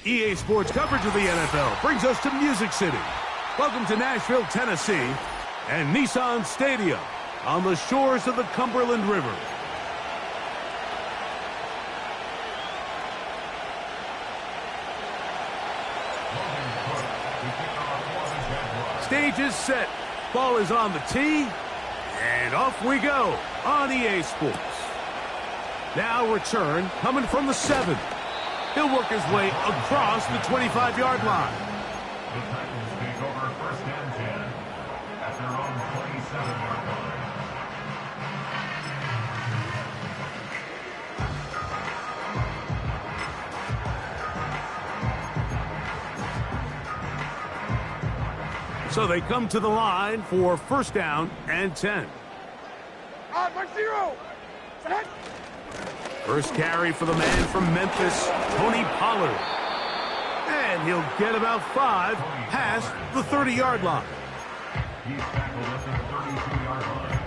EA Sports coverage of the NFL brings us to Music City. Welcome to Nashville, Tennessee, and Nissan Stadium on the shores of the Cumberland River. Stage is set. Ball is on the tee, and off we go on EA Sports. Now return coming from the 7. He'll work his way across the 25-yard line. The Titans take over 1st and 10 at their own 27-yard line. So they come to the line for 1st down and 10. Mark 0. First carry for the man from Memphis, Tony Pollard. And he'll get about 5 past the 30-yard line. He's tackled at the 32-yard line.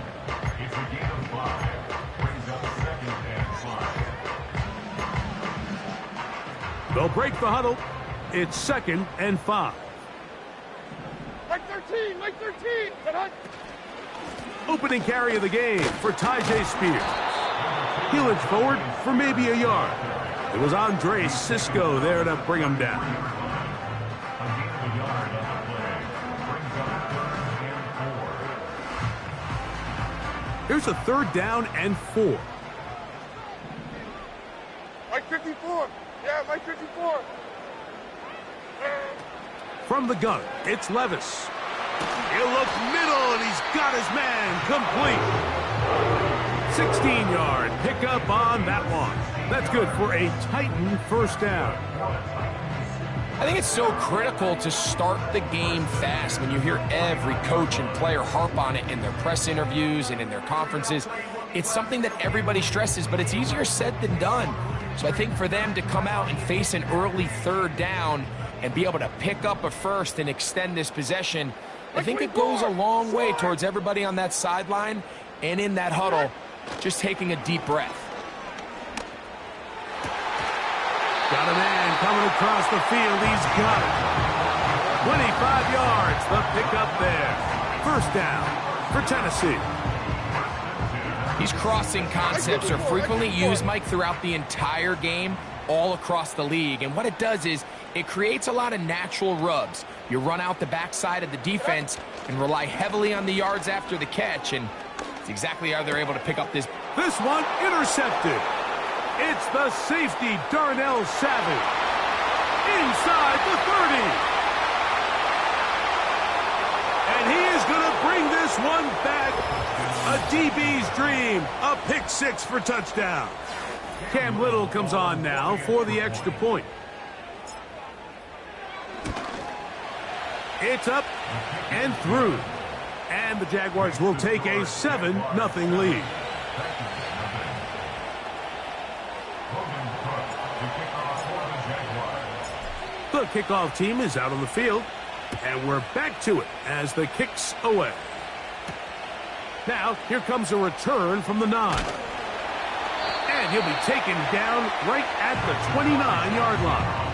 It's a gain of 5. Brings up 2nd and 5. They'll break the huddle. It's 2nd and 5. Mike 13, Mike 13. Opening carry of the game for Tyjae Spears. He'll inch forward for maybe a yard. It was Andre Cisco there to bring him down. Here's a 3rd down and 4. Mike 54. Yeah, Mike 54. From the gun, it's Levis. He'll look middle, and he's got his man complete. 16-yard pickup on that one. That's good for a Titan 1st down. I think it's so critical to start the game fast. When you hear every coach and player harp on it in their press interviews and in their conferences, it's something that everybody stresses, but it's easier said than done. So I think for them to come out and face an early 3rd down and be able to pick up a 1st and extend this possession, I think it goes a long way towards everybody on that sideline and in that huddle just taking a deep breath. Got a man coming across the field. He's got it. 25 yards, the pickup there. 1st down for Tennessee. These crossing concepts are frequently used, Mike, throughout the entire game, all across the league. And what it does is it creates a lot of natural rubs. You run out the backside of the defense and rely heavily on the yards after the catch, and it's exactly how they're able to pick up this. This one intercepted. It's the safety, Darnell Savage. Inside the 30. And he is going to bring this one back. A DB's dream. A pick 6 for touchdown. Cam Little comes on now for the extra point. It's up and through. And the Jaguars will take a 7-0 lead. The kickoff team is out on the field, and we're back to it as the kick's away. Now, here comes a return from the 9. And he'll be taken down right at the 29-yard line.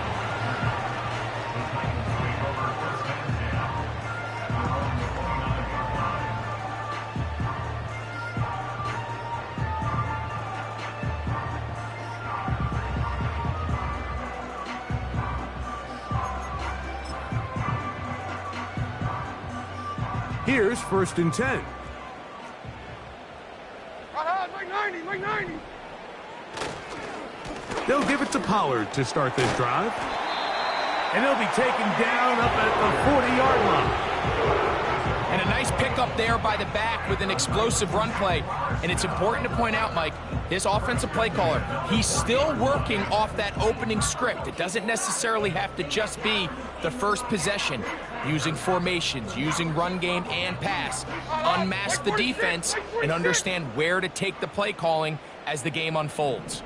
Here's 1st and 10. Mike 90, Mike 90. They'll give it to Pollard to start this drive. And he'll be taken down up at the 40-yard line. And a nice pickup there by the back with an explosive run play. And it's important to point out, Mike, this offensive play caller, he's still working off that opening script. It doesn't necessarily have to just be the first possession. Using formations, using run game and pass. Unmask the defense and understand where to take the play calling as the game unfolds.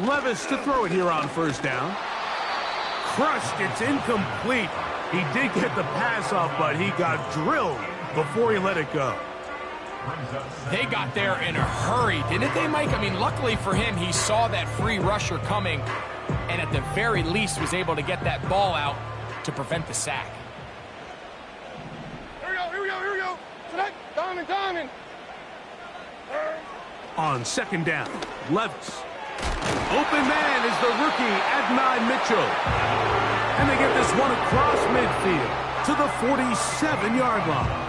Levis to throw it here on 1st down. Crushed, it's incomplete. He did get the pass off, but he got drilled before he let it go. They got there in a hurry, didn't they, Mike? I mean, luckily for him, he saw that free rusher coming. and at the very least was able to get that ball out to prevent the sack. Here we go. Tonight, Diamond. On second down, Levis. Open man is the rookie, Adonai Mitchell. And they get this one across midfield to the 47-yard line.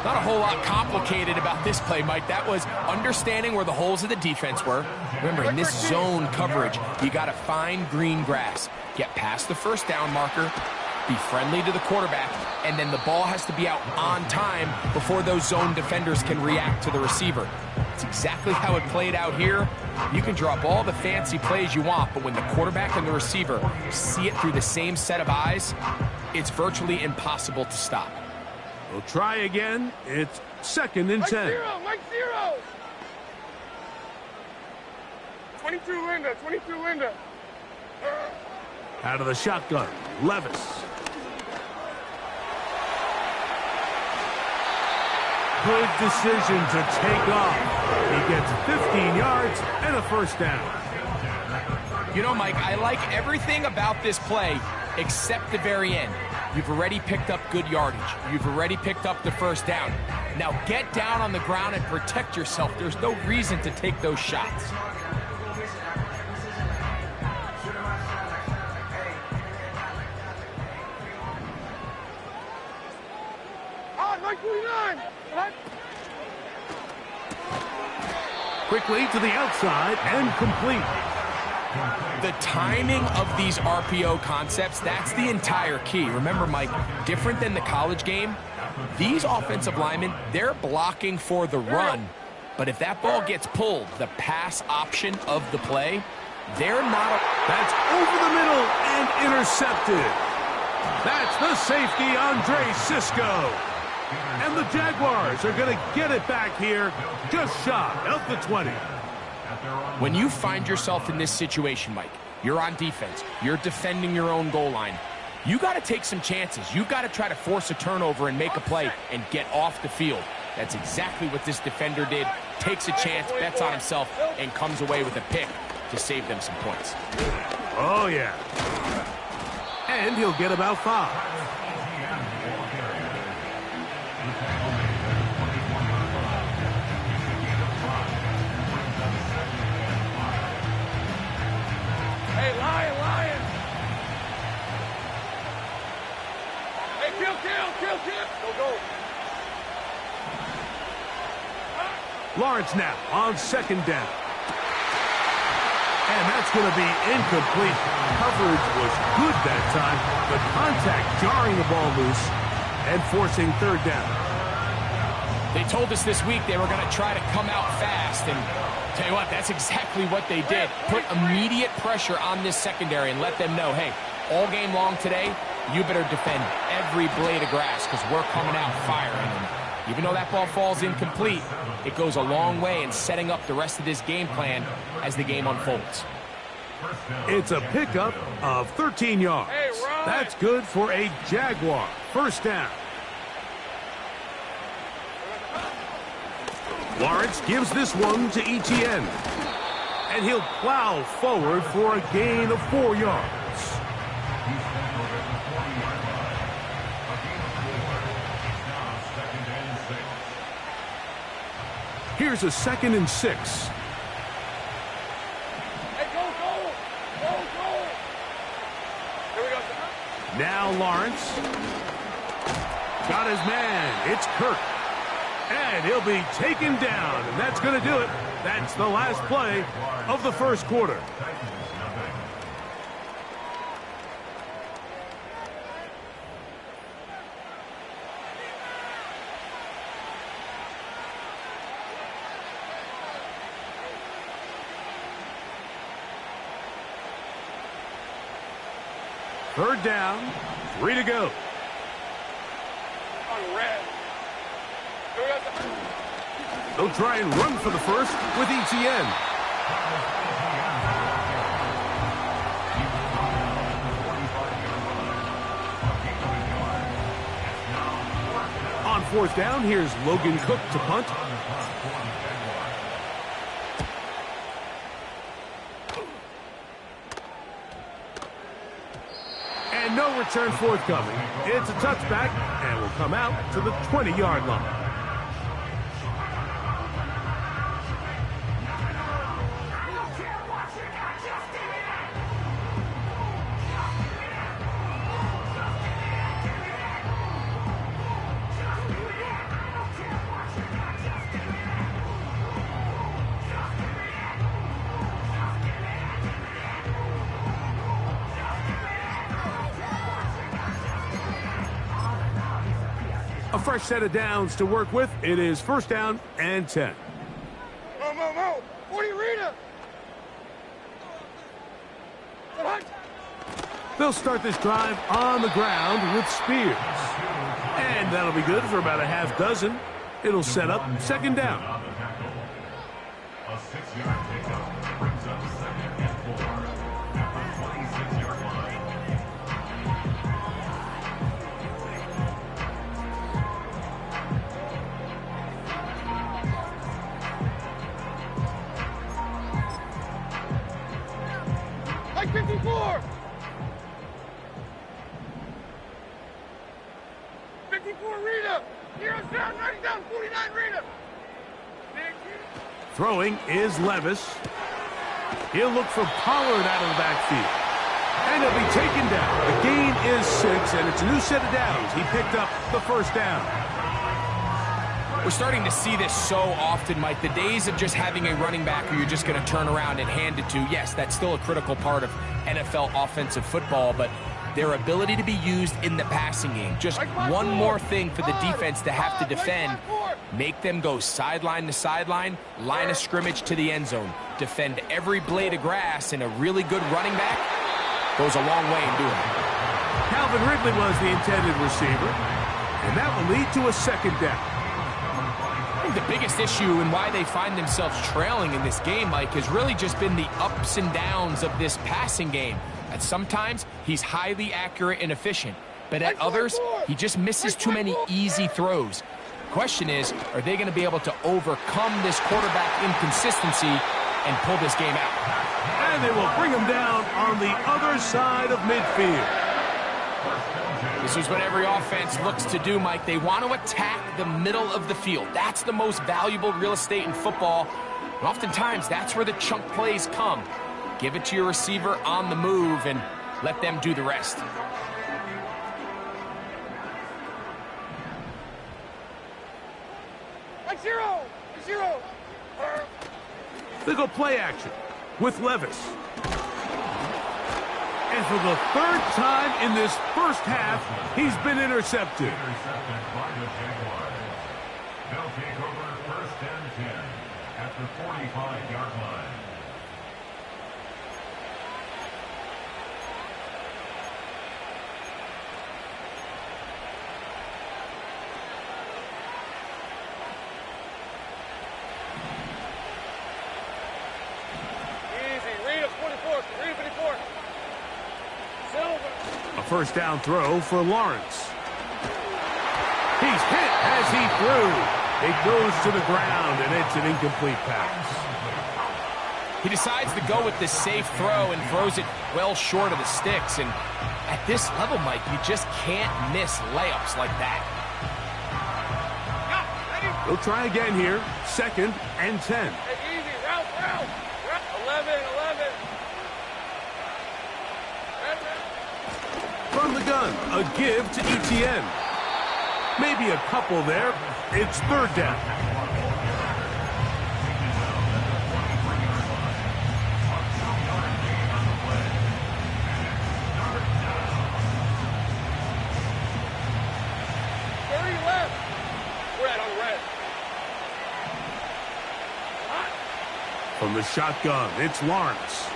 Not a whole lot complicated about this play, Mike. That was understanding where the holes of the defense were. Remember, in this zone coverage, you got to find green grass. Get past the first down marker, be friendly to the quarterback, and then the ball has to be out on time before those zone defenders can react to the receiver. It's exactly how it played out here. You can drop all the fancy plays you want, but when the quarterback and the receiver see it through the same set of eyes, it's virtually impossible to stop. We'll try again. It's second and 10. Mike zero. 22 Linda. Out of the shotgun, Levis. Good decision to take off. He gets 15 yards and a first down. You know, Mike, I like everything about this play except the very end. You've already picked up good yardage. You've already picked up the first down. Now get down on the ground and protect yourself. There's no reason to take those shots. Mike 49. Quickly to the outside and complete. The timing of these RPO concepts, that's the entire key. Remember, Mike, different than the college game, these offensive linemen, they're blocking for the run. But if that ball gets pulled, the pass option of the play, they're not. That's over the middle and intercepted. That's the safety, Andre Cisco. And the Jaguars are going to get it back here just shy of the 20. When you find yourself in this situation, Mike, you're on defense, you're defending your own goal line, you got to take some chances. You got to try to force a turnover and make a play and get off the field. That's exactly what this defender did. Takes a chance, bets on himself, and comes away with a pick to save them some points. Oh, yeah. And he'll get about 5. Hey, Lion. Hey, kill. Go. Lawrence now on second down. And that's going to be incomplete. Coverage was good that time. The contact jarring the ball loose and forcing third down. They told us this week they were going to try to come out fast, and tell you what, that's exactly what they did. Put immediate pressure on this secondary and let them know, hey, all game long today, you better defend every blade of grass because we're coming out firing. And even though that ball falls incomplete, it goes a long way in setting up the rest of this game plan as the game unfolds. It's a pickup of 13 yards. That's good for a Jaguar first down. Lawrence gives this one to Etienne. And he'll plow forward for a gain of 4 yards. Here's a second and 6. Hey, go. Here we go. Now Lawrence. Got his man. It's Kirk. And he'll be taken down. And that's going to do it. That's the last play of the first quarter. Third down, 3 to go. On red. Here we go. They'll try and run for the first with Etienne. On fourth down, here's Logan Cook to punt. And no return forthcoming. It's a touchback and will come out to the 20-yard line. A fresh set of downs to work with. It is first down and 10. Mo. 40 Rita. They'll start this drive on the ground with Spears. And that'll be good for about a half dozen. It'll set up second down. A 6-yard pickup brings up second and 4 at the 26-yard line. Like 54. 54 Rita. Heroes down, 90 down, 49 Rita. Throwing is Levis. He'll look for Pollard out of the backfield. And he'll be taken down. The gain is 6, and it's a new set of downs. He picked up the first down. We're starting to see this so often, Mike. The days of just having a running back who you're just going to turn around and hand it to, yes, that's still a critical part of NFL offensive football, but their ability to be used in the passing game. Just one more thing for the defense to have to defend. Make them go sideline to sideline, line of scrimmage to the end zone. Defend every blade of grass, and a really good running back goes a long way in doing it. Calvin Ridley was the intended receiver, and that will lead to a second down. I think the biggest issue and why they find themselves trailing in this game, Mike, has really just been the ups and downs of this passing game. At sometimes, he's highly accurate and efficient, but at others, he just misses too many easy throws. Question is, are they going to be able to overcome this quarterback inconsistency and pull this game out? And they will bring him down on the other side of midfield. This is what every offense looks to do, Mike. They want to attack the middle of the field. That's the most valuable real estate in football. And oftentimes, that's where the chunk plays come. Give it to your receiver on the move and let them do the rest. Zero. They go play action with Levis. And for the third time in this first half, he's been intercepted. Intercepted by the Jaguars. They'll take over first and 10 at the 45-yard line. A first down throw for Lawrence. He's hit as he threw. It goes to the ground, and it's an incomplete pass. He decides to go with the safe throw and throws it well short of the sticks. And at this level, Mike, you just can't miss layups like that. We'll try again here. Second and 10. Hey, easy, route. 11. From the gun, a give to Etienne. Maybe a couple there. It's third down. From the shotgun, it's Lawrence.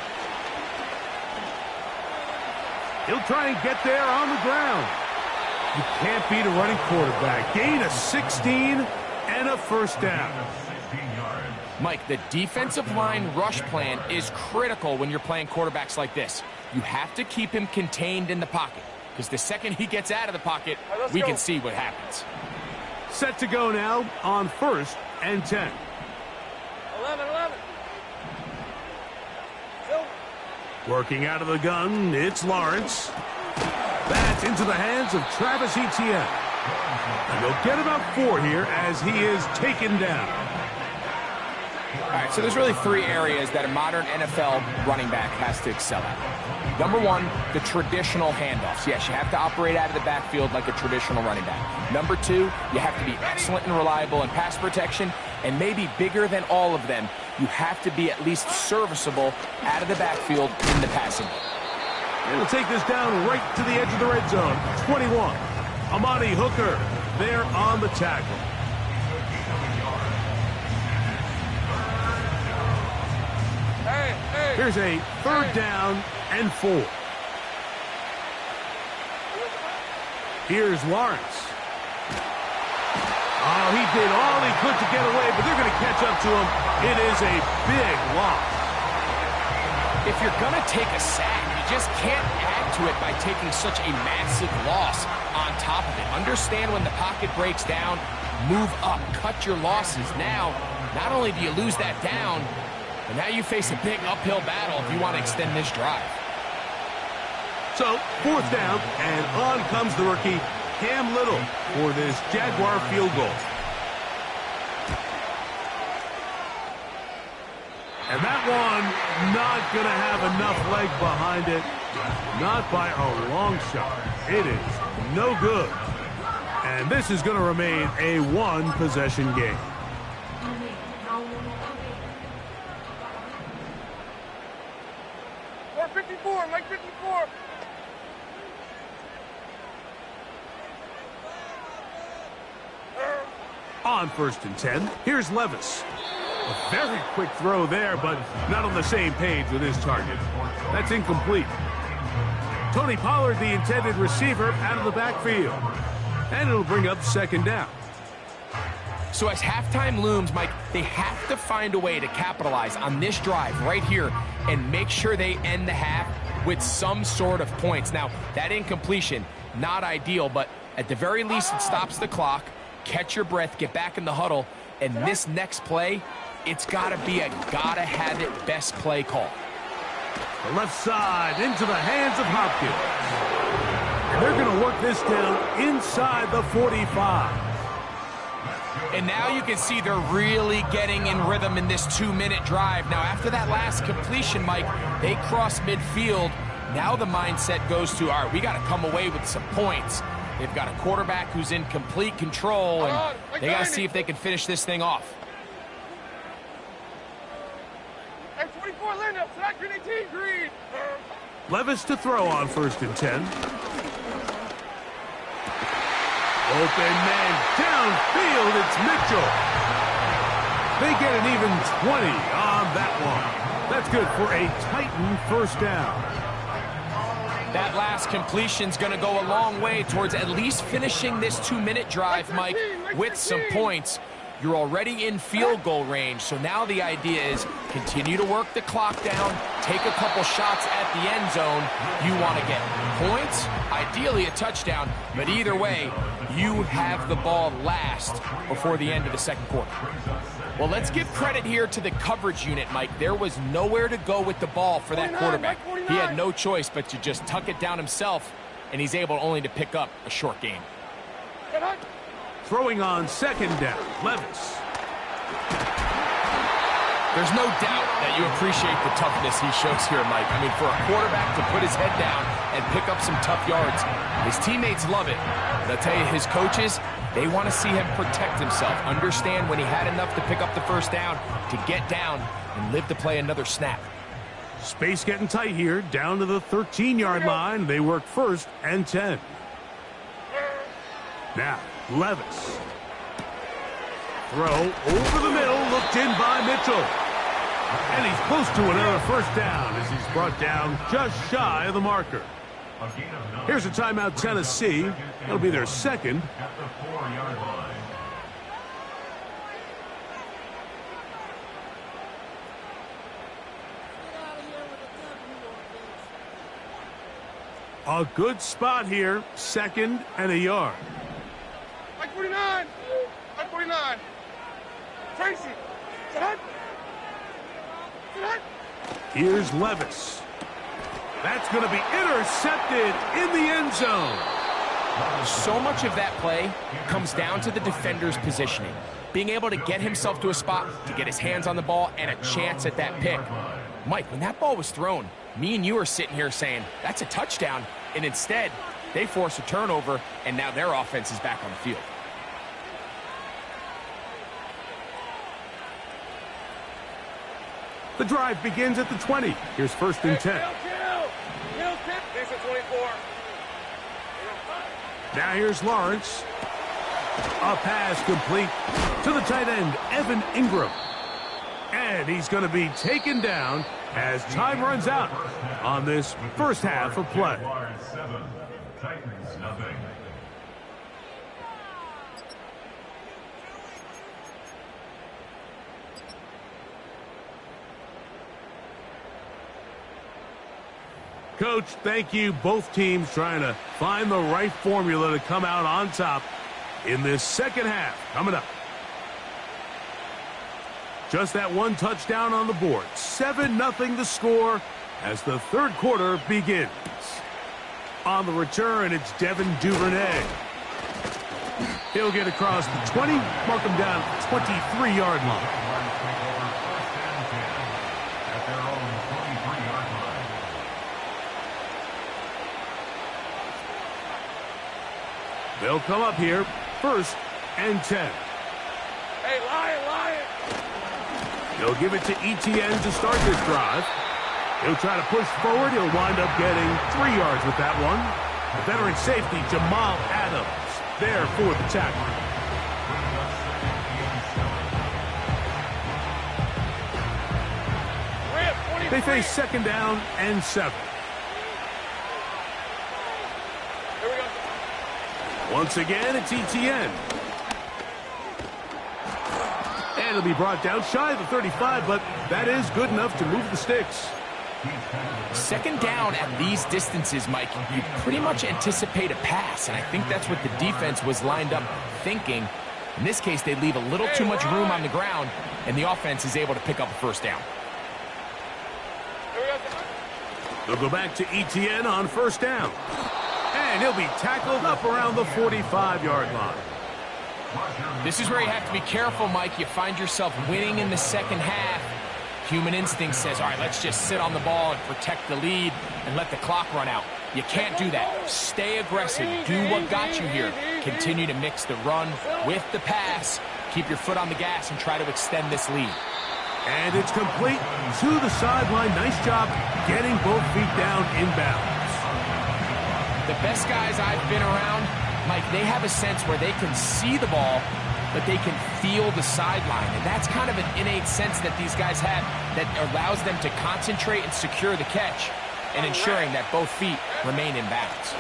He'll try and get there on the ground. You can't beat a running quarterback. Gain of 16 and a first down. Mike, the defensive line rush plan is critical when you're playing quarterbacks like this. You have to keep him contained in the pocket, because the second he gets out of the pocket, we can see what happens. Set to go now on first and 10. 11. Working out of the gun, it's Lawrence. That's into the hands of Travis Etienne. And they'll get about 4 here as he is taken down. All right, so there's really 3 areas that a modern NFL running back has to excel at. Number 1, the traditional handoffs. Yes, you have to operate out of the backfield like a traditional running back. Number 2, you have to be excellent and reliable in pass protection, and maybe bigger than all of them, you have to be at least serviceable out of the backfield in the passing game. And we'll take this down right to the edge of the red zone. 21. Amani Hooker there on the tackle. Here's a 3rd down and 4. Here's Lawrence. Oh, he did all he could to get away, but they're going to catch up to him. It is a big loss. If you're going to take a sack, you just can't add to it by taking such a massive loss on top of it. Understand when the pocket breaks down, move up, cut your losses. Now, not only do you lose that down, but now you face a big uphill battle if you want to extend this drive. So, 4th down, and on comes the rookie, Cam Little, for this Jaguar field goal. And that one not going to have enough leg behind it. Not by a long shot. It is no good. And this is going to remain a 1-possession game. Like 54. On 1st and 10, here's Levis. A very quick throw there, but not on the same page with his target. That's incomplete. Tony Pollard, the intended receiver, out of the backfield. And it'll bring up 2nd down. So as halftime looms, Mike, they have to find a way to capitalize on this drive right here and make sure they end the half with some sort of points. Now, that incompletion, not ideal, but at the very least, it stops the clock. Catch your breath, get back in the huddle, and this next play, it's got to be a gotta-have-it best play call. The left side into the hands of Hopkins. And they're going to work this down inside the 45. And now you can see they're really getting in rhythm in this 2-minute drive. Now, after that last completion, Mike, they cross midfield. Now the mindset goes to, all right, we got to come away with some points. They've got a quarterback who's in complete control, and they got to see if they can finish this thing off. Hey, 24 Linda, select green 18 green. Levis to throw on 1st and 10. Open man downfield, it's Mitchell. They get an even 20 on that one. That's good for a Titan 1st down. That last completion's going to go a long way towards at least finishing this 2-minute drive, Mike, with some points. You're already in field goal range, so now the idea is continue to work the clock down, take a couple shots at the end zone. You want to get points, ideally a touchdown, but either way, you have the ball last before the end of the 2nd quarter. Well, let's give credit here to the coverage unit, Mike. There was nowhere to go with the ball for that quarterback. He had no choice but to just tuck it down himself, and he's able only to pick up a short gain. Throwing on 2nd down, Levis. There's no doubt that you appreciate the toughness he shows here, Mike. I mean, for a quarterback to put his head down and pick up some tough yards, his teammates love it. But I'll tell you, his coaches, they want to see him protect himself, understand when he had enough to pick up the 1st down, to get down and live to play another snap. Space getting tight here, down to the 13-yard line. They work 1st and 10. Now, Levis. Throw over the middle, looked in by Mitchell. And he's close to another 1st down as he's brought down just shy of the marker. Here's a timeout, Tennessee. That'll be their 2nd. At the 4-yard line. A good spot here, 2nd and a yard. Like 49. Like 49. Tracy. Set. Here's Levis. That's going to be intercepted in the end zone. So much of that play comes down to the defender's positioning. Being able to get himself to a spot, to get his hands on the ball, and a chance at that pick. Mike, when that ball was thrown, me and you are sitting here saying, that's a touchdown. And instead, they force a turnover, and now their offense is back on the field. The drive begins at the 20. Here's 1st and 10. Decent 24. Now here's Lawrence. A pass complete to the tight end, Evan Ingram. And he's going to be taken down as time runs out on this first half of play. Titans, nothing. Coach, thank you. Both teams trying to find the right formula to come out on top in this second half. Coming up. Just that one touchdown on the board. 7-0 the score as the third quarter begins. On the return, it's Devin Duvernay. He'll get across the 20, mark him down at the 23-yard line. They'll come up here, 1st and 10. Hey, Lion! They'll give it to Etienne to start this drive. He'll try to push forward. He'll wind up getting 3 yards with that one. The veteran safety, Jamal Adams, there for the tackle. They face 2nd down and 7. Here we go. Once again, it's Etienne. And it'll be brought down shy of the 35, but that is good enough to move the sticks. 2nd down at these distances, Mike, you pretty much anticipate a pass, and I think that's what the defense was lined up thinking. In this case, they leave a little too much room on the ground, and the offense is able to pick up a 1st down. They'll go back to Etienne on 1st down. And he'll be tackled up around the 45-yard line. This is where you have to be careful, Mike. You find yourself winning in the second half. Human instinct says, all right, let's just sit on the ball and protect the lead and let the clock run out. You can't do that. Stay aggressive. Do what got you here. Continue to mix the run with the pass. Keep your foot on the gas and try to extend this lead. And it's complete to the sideline. Nice job getting both feet down in bounds. The best guys I've been around, Mike, they have a sense where they can see the ball, but they can feel the sideline. And that's kind of an innate sense that these guys have that allows them to concentrate and secure the catch and ensuring that both feet remain in bounds.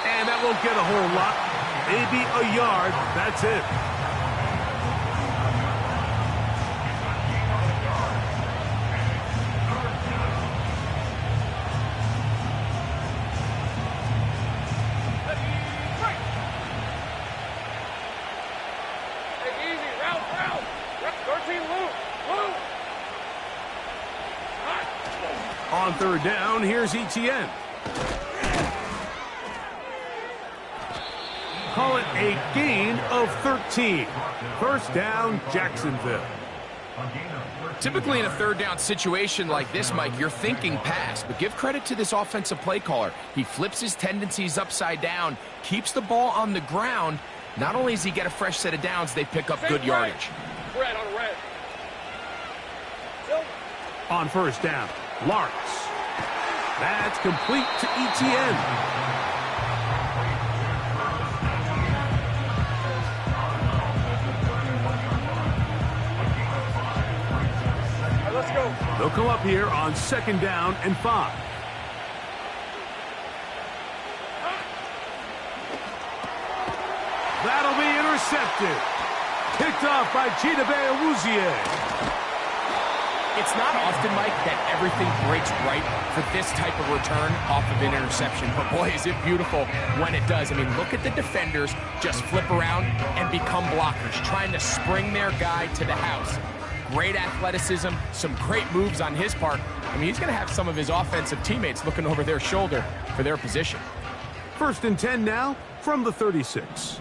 And that won't get a whole lot. Maybe a yard. That's it. On 3rd down, here's Etienne. Call it a gain of 13. 1st down, Jacksonville. Typically in a 3rd down situation like this, Mike, you're thinking pass, but give credit to this offensive play caller. He flips his tendencies upside down, keeps the ball on the ground. Not only does he get a fresh set of downs, they pick up good yardage. Red on red. On 1st down, Lawrence. That's complete to Etienne. Let's go. They'll come up here on 2nd down and 5. That'll be intercepted. Picked off by Chidobe Awuzie. It's not often, Mike, that everything breaks right for this type of return off of an interception. But boy, is it beautiful when it does. I mean, look at the defenders just flip around and become blockers, trying to spring their guy to the house. great athleticism, some great moves on his part. I mean, he's going to have some of his offensive teammates looking over their shoulder for their position. 1st and 10 now from the 36.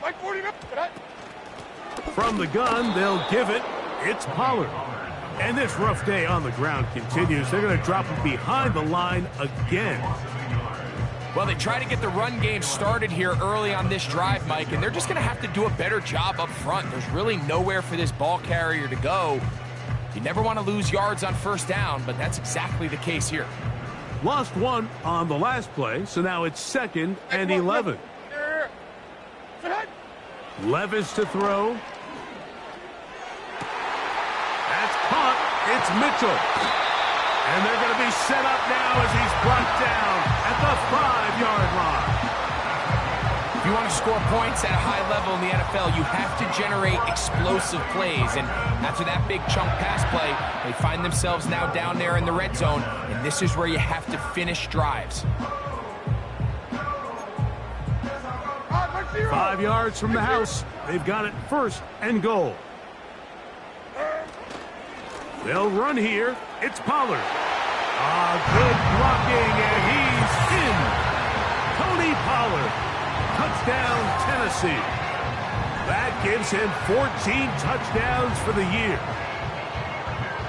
Mike 40 up. From the gun, they'll give it. It's Pollard. And this rough day on the ground continues. They're going to drop him behind the line again. Well, they try to get the run game started here early on this drive, Mike, and they're just going to have to do a better job up front. There's really nowhere for this ball carrier to go. You never want to lose yards on 1st down, but that's exactly the case here. Lost 1 on the last play, so now it's 2nd and 11. Levis to throw. That's caught. It's Mitchell. And they're going to be set up now as he's brought down at the 5-yard line. If you want to score points at a high level in the NFL, you have to generate explosive plays. And after that big chunk pass play, they find themselves now down there in the red zone. And this is where you have to finish drives. 5 yards from the house. They've got it 1st and goal. They'll run here. It's Pollard. Good blocking, and he's in. Tony Pollard. Touchdown, Tennessee. That gives him 14 touchdowns for the year.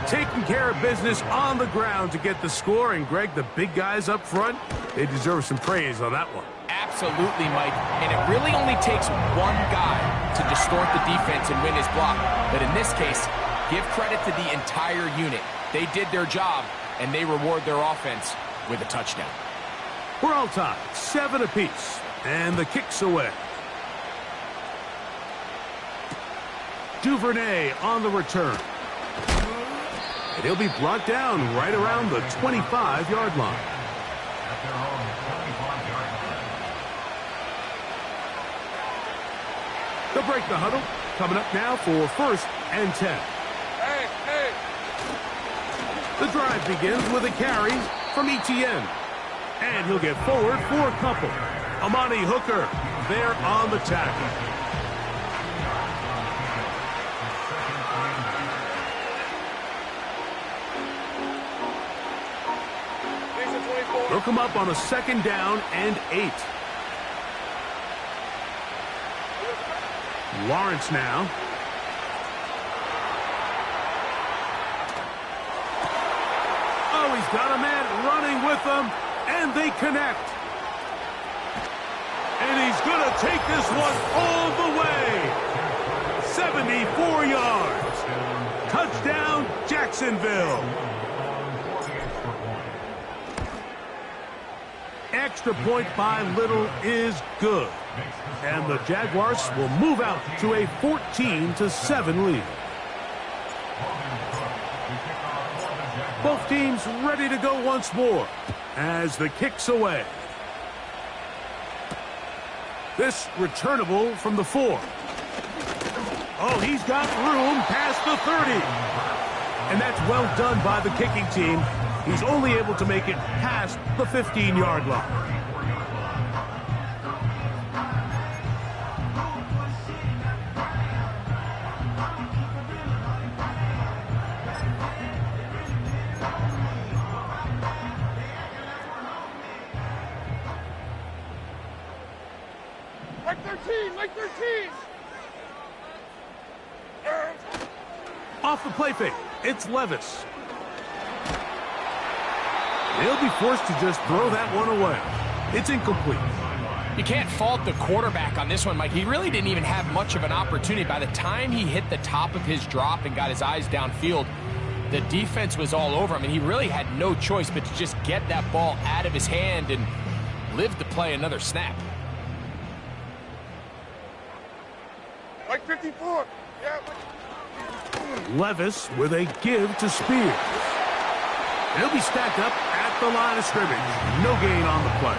Taking care of business on the ground to get the score. And, Greg, the big guys up front, they deserve some praise on that one. Absolutely, Mike. And it really only takes one guy to distort the defense and win his block. But in this case, give credit to the entire unit. They did their job, and they reward their offense with a touchdown. We're all tied, 7 apiece, and the kick's away. Duvernay on the return. And he'll be brought down right around the 25-yard line. They'll break the huddle. Coming up now for 1st and 10. The drive begins with a carry from Etienne. And he'll get forward for a couple. Amani Hooker there on the tackle. They'll come up on a 2nd down and 8. Lawrence now. Oh, he's got a man running with them, and they connect. And he's going to take this one all the way. 74 yards. Touchdown, Jacksonville. Extra point by Little is good. And the Jaguars will move out to a 14-7 lead. Both teams ready to go once more as the kick's away. This returnable from the 4. Oh, he's got room past the 30. And that's well done by the kicking team. He's only able to make it past the 15-yard line. Mike 13, Mike 13. Off the play fake, it's Levis. They'll be forced to just throw that one away. It's incomplete. You can't fault the quarterback on this one, Mike. He really didn't even have much of an opportunity. By the time he hit the top of his drop and got his eyes downfield, the defense was all over him, and he really had no choice but to just get that ball out of his hand and live to play another snap. Mike 54. Yeah, Levis with a give to Spears. He'll be stacked up at the line of scrimmage. No gain on the play.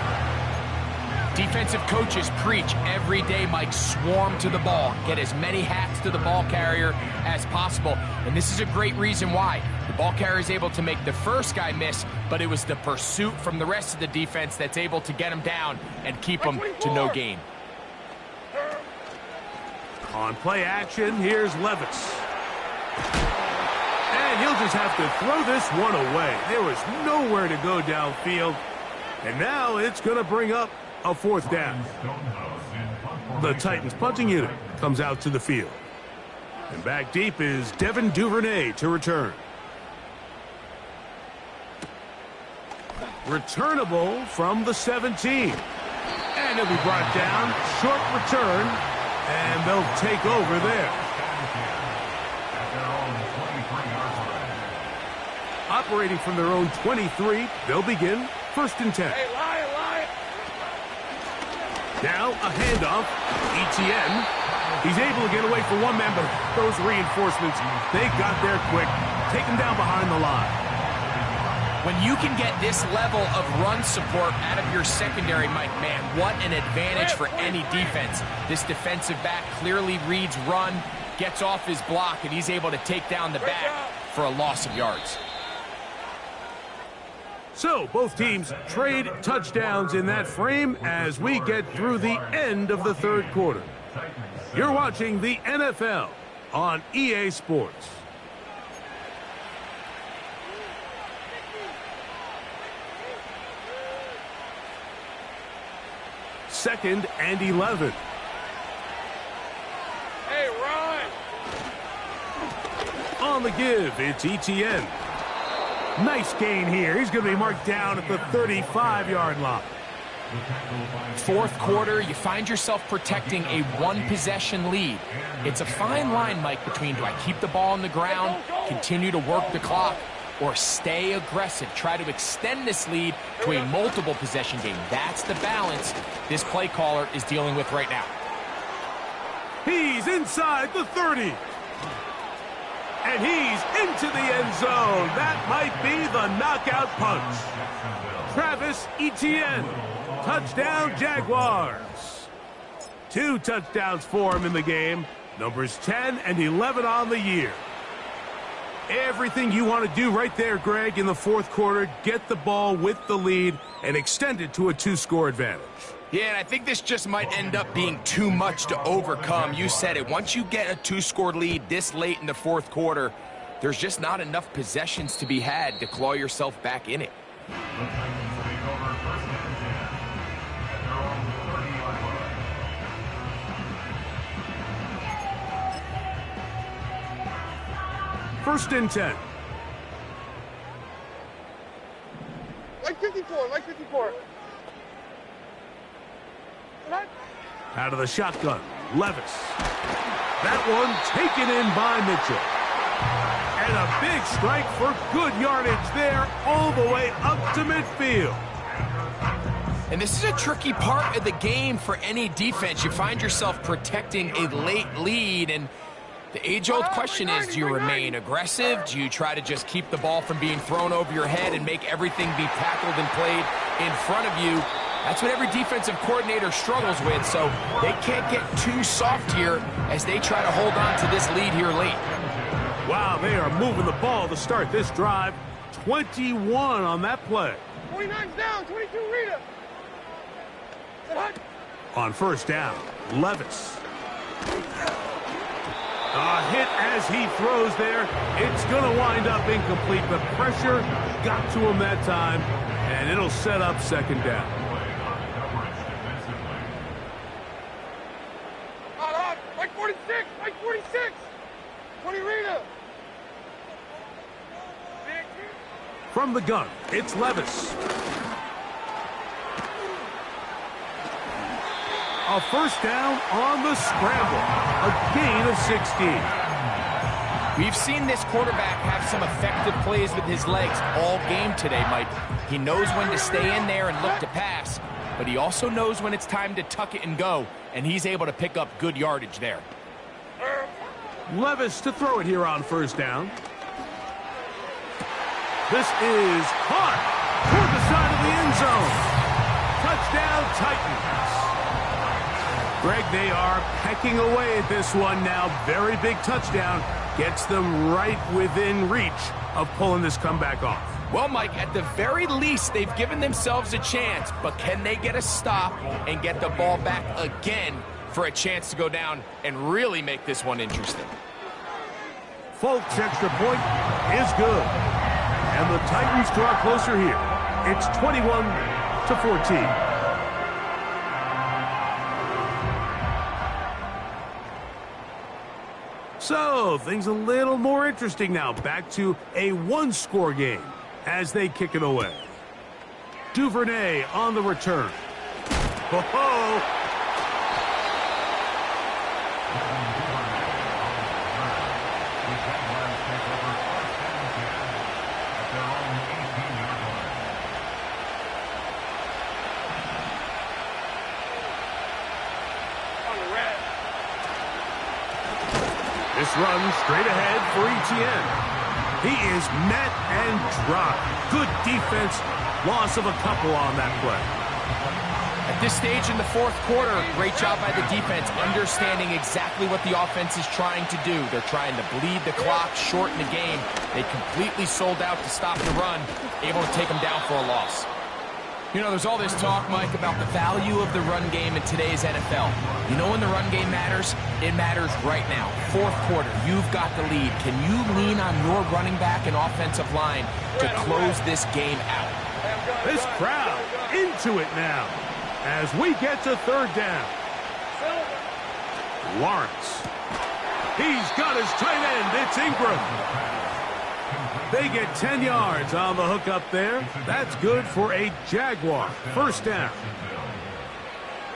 Defensive coaches preach every day, Mike, swarm to the ball. Get as many hats to the ball carrier as possible. And this is a great reason why. The ball carrier is able to make the first guy miss, but it was the pursuit from the rest of the defense that's able to get him down and keep him to no gain. On play action, here's Levis. And he'll just have to throw this one away. There was nowhere to go downfield. And now it's going to bring up a fourth down. The Titans punting unit comes out to the field. And back deep is Devin Duvernay to return. Returnable from the 17. And he'll be brought down. Short return. And they'll take over there. Operating from their own 23, they'll begin 1st and 10. Hey, Lion! Now a handoff. ETN. He's able to get away for one man, but those reinforcements, they got there quick. Take him down behind the line. When you can get this level of run support out of your secondary, Mike, man, what an advantage for any defense. This defensive back clearly reads run, gets off his block, and he's able to take down the back for a loss of yards. So both teams trade touchdowns in that frame as we get through the end of the 3rd quarter. You're watching the NFL on EA Sports. Second and 11. Hey, Ryan! On the give, it's ETN. Nice gain here. He's going to be marked down at the 35-yard line. 4th quarter, you find yourself protecting a one-possession lead. It's a fine line, Mike, between do I keep the ball on the ground, continue to work the clock, or stay aggressive, try to extend this lead to a multiple possession game. That's the balance this play caller is dealing with right now. He's inside the 30. And he's into the end zone. That might be the knockout punch. Travis Etienne. Touchdown, Jaguars. 2 touchdowns for him in the game. Numbers 10 and 11 on the year. Everything you want to do right there, Greg, in the 4th quarter. Get the ball with the lead and extend it to a 2-score advantage. Yeah, and I think this just might end up being too much to overcome. You said it. Once you get a 2-score lead this late in the 4th quarter, there's just not enough possessions to be had to claw yourself back in it. First and 10. Like 54. Out of the shotgun, Levis. That one taken in by Mitchell. And a big strike for good yardage there all the way up to midfield. And this is a tricky part of the game for any defense. You find yourself protecting a late lead, and the age-old question is, do you remain aggressive? Do you try to just keep the ball from being thrown over your head and make everything be tackled and played in front of you? That's what every defensive coordinator struggles with, so they can't get too soft here as they try to hold on to this lead here late. Wow, they are moving the ball to start this drive. 21 on that play. 29's down, 22 Rita. On first down, Levis. A hit as he throws there. It's going to wind up incomplete. The pressure got to him that time, and it'll set up second down. Like 46. 20 Rita. From the gun, it's Levis. A first down on the scramble. A gain of 16. We've seen this quarterback have some effective plays with his legs all game today, Mike. He knows when to stay in there and look to pass, but he also knows when it's time to tuck it and go, and he's able to pick up good yardage there. Levis to throw it here on first down. This is caught toward the side of the end zone. Touchdown, Titans. Greg, they are pecking away at this one now. Very big touchdown. Gets them right within reach of pulling this comeback off. Well, Mike, at the very least, they've given themselves a chance, but can they get a stop and get the ball back again for a chance to go down and really make this one interesting? Folks, extra point. is good. And the Titans draw closer here. It's 21-14. So, things a little more interesting now. Back to a one-score game as they kick it away. Duvernay on the return. Ho-ho! This run straight ahead for Etienne. He is met and dropped. Good defense. Loss of a couple on that play. At this stage in the fourth quarter, great job by the defense, understanding exactly what the offense is trying to do. They're trying to bleed the clock, shorten the game. They completely sold out to stop the run, able to take them down for a loss. You know, there's all this talk, Mike, about the value of the run game in today's NFL. You know when the run game matters? It matters right now. Fourth quarter, you've got the lead. Can you lean on your running back and offensive line to close this game out? This crowd into it now as we get to third down. Lawrence. He's got his tight end. It's Ingram. They get 10 yards on the hook up there. That's good for a Jaguar. First down.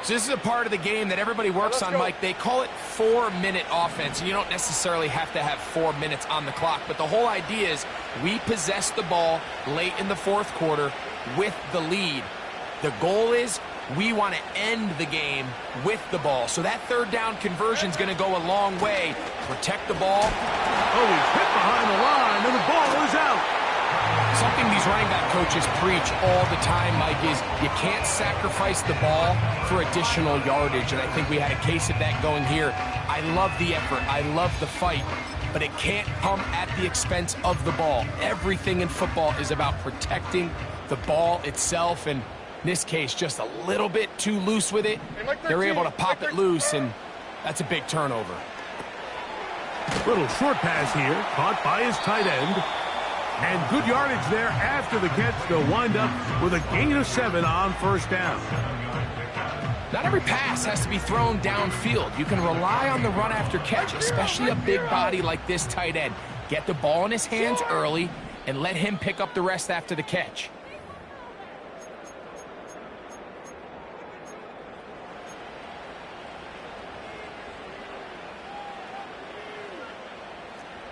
So this is a part of the game that everybody works on, Mike. They call it 4-minute offense. You don't necessarily have to have 4 minutes on the clock, but the whole idea is we possess the ball late in the fourth quarter with the lead. The goal is we want to end the game with the ball. So that third down conversion is going to go a long way. Protect the ball. Oh, he's hit behind the line, and the ball is out. Something these running back coaches preach all the time, Mike, is you can't sacrifice the ball for additional yardage, and I think we had a case of that going here. I love the effort. I love the fight, but it can't come at the expense of the ball. Everything in football is about protecting the ball itself, and in this case, just a little bit too loose with it. They're able to pop it loose, and that's a big turnover. Little short pass here, caught by his tight end. And good yardage there after the catch. They'll wind up with a gain of 7 on first down. Not every pass has to be thrown downfield. You can rely on the run after catch, especially a big body like this tight end. Get the ball in his hands early and let him pick up the rest after the catch.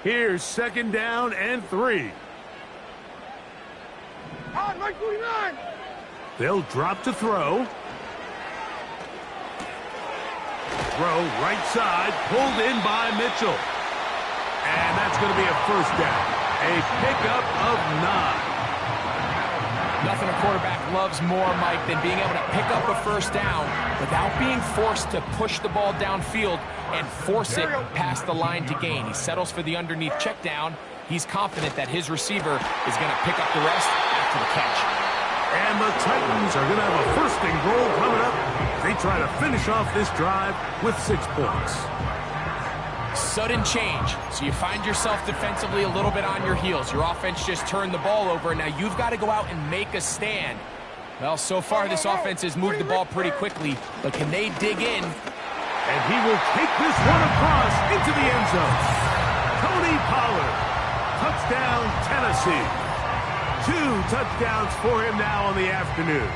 Here's second down and 3. On, Mike 49. They'll drop to throw. Throw right side, pulled in by Mitchell. And that's going to be a first down. A pickup of 9. Nothing a quarterback loves more, Mike, than being able to pick up a first down without being forced to push the ball downfield and force it past the line to gain. He settles for the underneath check down. He's confident that his receiver is going to pick up the rest after the catch. And the Titans are going to have a first and goal coming up. They try to finish off this drive with 6 points. Sudden change. So you find yourself defensively a little bit on your heels. Your offense just turned the ball over. Now you've got to go out and make a stand. Well, so far this offense has moved the ball pretty quickly, but can they dig in? And he will take this one across into the end zone. Tony Pollard. Touchdown, Tennessee. 2 touchdowns for him now on the afternoon.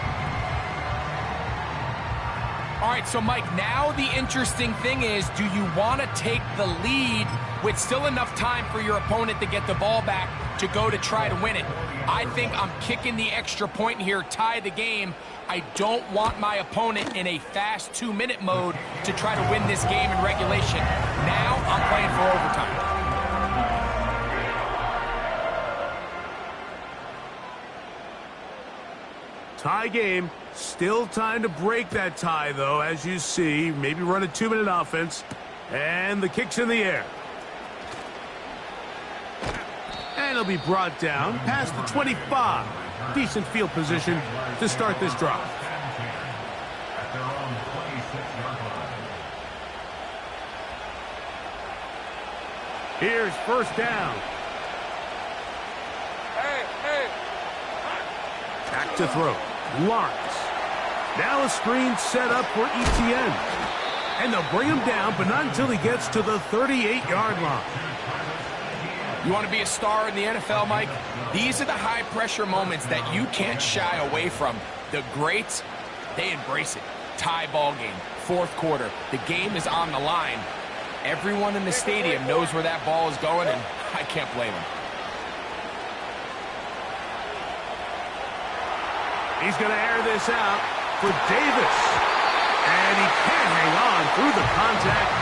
All right, so Mike, now the interesting thing is, do you want to take the lead with still enough time for your opponent to get the ball back to go to try to win it? I think I'm kicking the extra point here, tie the game. I don't want my opponent in a fast 2-minute mode to try to win this game in regulation. Now I'm playing for overtime. Tie game. Still time to break that tie, though, as you see. Maybe run a 2-minute offense. And the kick's in the air. And it'll be brought down past the 25. Decent field position to start this drive. Here's first down. Back to throw. Lawrence. Now a screen set up for Etienne. And they'll bring him down, but not until he gets to the 38-yard line. You want to be a star in the NFL, Mike? These are the high-pressure moments that you can't shy away from. The greats, they embrace it. Tie ball game, fourth quarter. The game is on the line. Everyone in the stadium knows where that ball is going, and I can't blame them. He's going to air this out for Davis. And he can't hang on through the contact.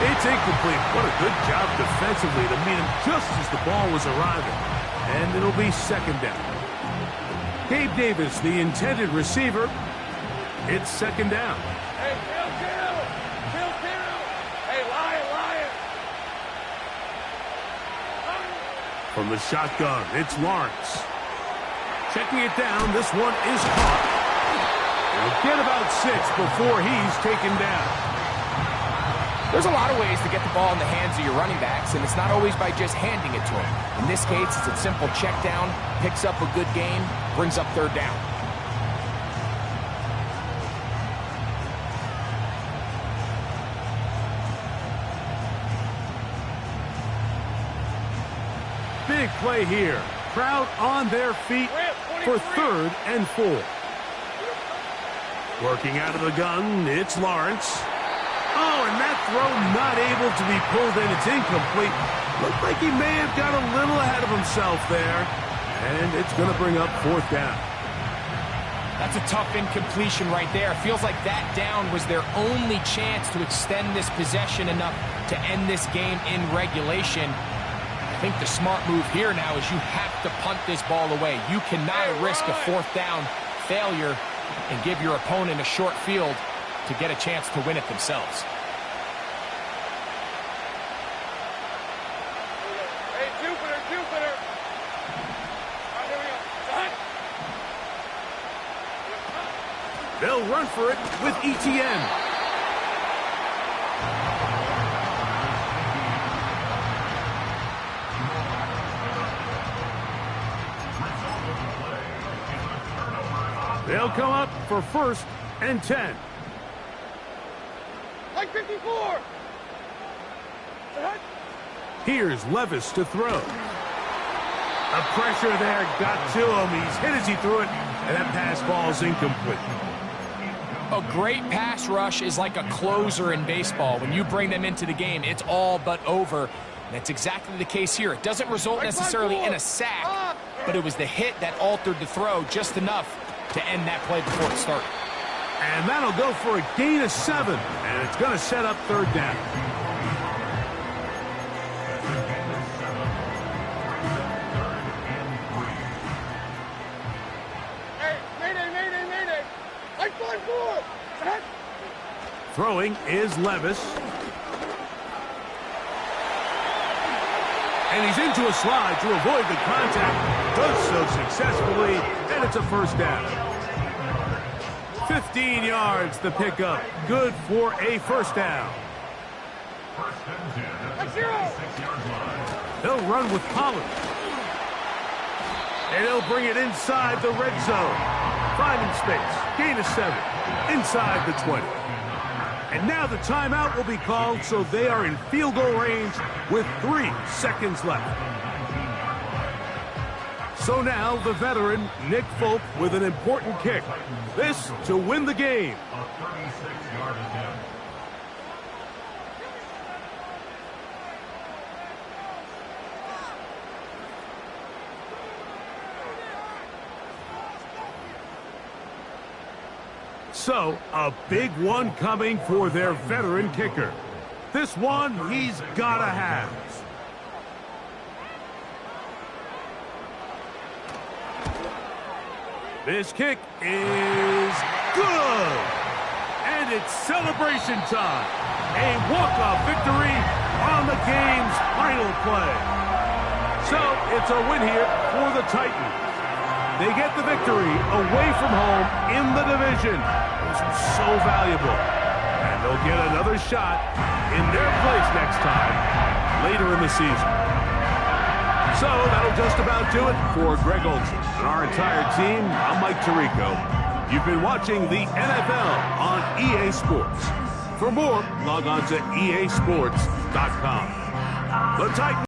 It's incomplete. What a good job defensively to meet him just as the ball was arriving. And it'll be second down. Gabe Davis, the intended receiver. It's second down. Hey, kill. Hey, Lion. From the shotgun, it's Lawrence. Checking it down, this one is caught. He'll get about 6 before he's taken down. There's a lot of ways to get the ball in the hands of your running backs, and it's not always by just handing it to him. In this case, it's a simple check down, picks up a good gain, brings up third down. Big play here. Crowd on their feet for 3rd and 4. Working out of the gun, it's Lawrence. Oh, and that throw not able to be pulled in. It's incomplete. Looked like he may have got a little ahead of himself there. And it's going to bring up 4th down. That's a tough incompletion right there. It feels like that down was their only chance to extend this possession enough to end this game in regulation. I think the smart move here now is you have to punt this ball away. You cannot risk a 4th down failure and give your opponent a short field to get a chance to win it themselves. Hey, Jupiter. All right, here we go. They'll run for it with Etienne. They'll come up for 1st and 10. Like 54. Here's Levis to throw. The pressure there got to him. He's hit as he threw it, and that pass ball's incomplete. A great pass rush is like a closer in baseball. When you bring them into the game, it's all but over. And that's exactly the case here. It doesn't result necessarily in a sack, but it was the hit that altered the throw just enough to end that play before it started. And that'll go for a gain of 7, and it's going to set up 3rd down. Hey, mayday. Like 54. Throwing is Levis. And he's into a slide to avoid the contact. Does so successfully, and it's a 1st down. 15 yards the pickup. Good for a 1st down. They'll run with Pollard. And he'll bring it inside the red zone. Finding space. Gain of 7. Inside the 20. And now the timeout will be called, so they are in field goal range with 3 seconds left. So now the veteran, Nick Folk, with an important kick. This to win the game. A 36-yard attempt. So, a big one coming for their veteran kicker. This one he's gotta have. This kick is good. And it's celebration time. A walk-off victory on the game's final play. So, it's a win here for the Titans. They get the victory away from home in the division. Those are so valuable. And they'll get another shot in their place next time later in the season. So that'll just about do it for Greg Olson and our entire team. I'm Mike Tirico. You've been watching the NFL on EA Sports. For more, log on to easports.com. The Titans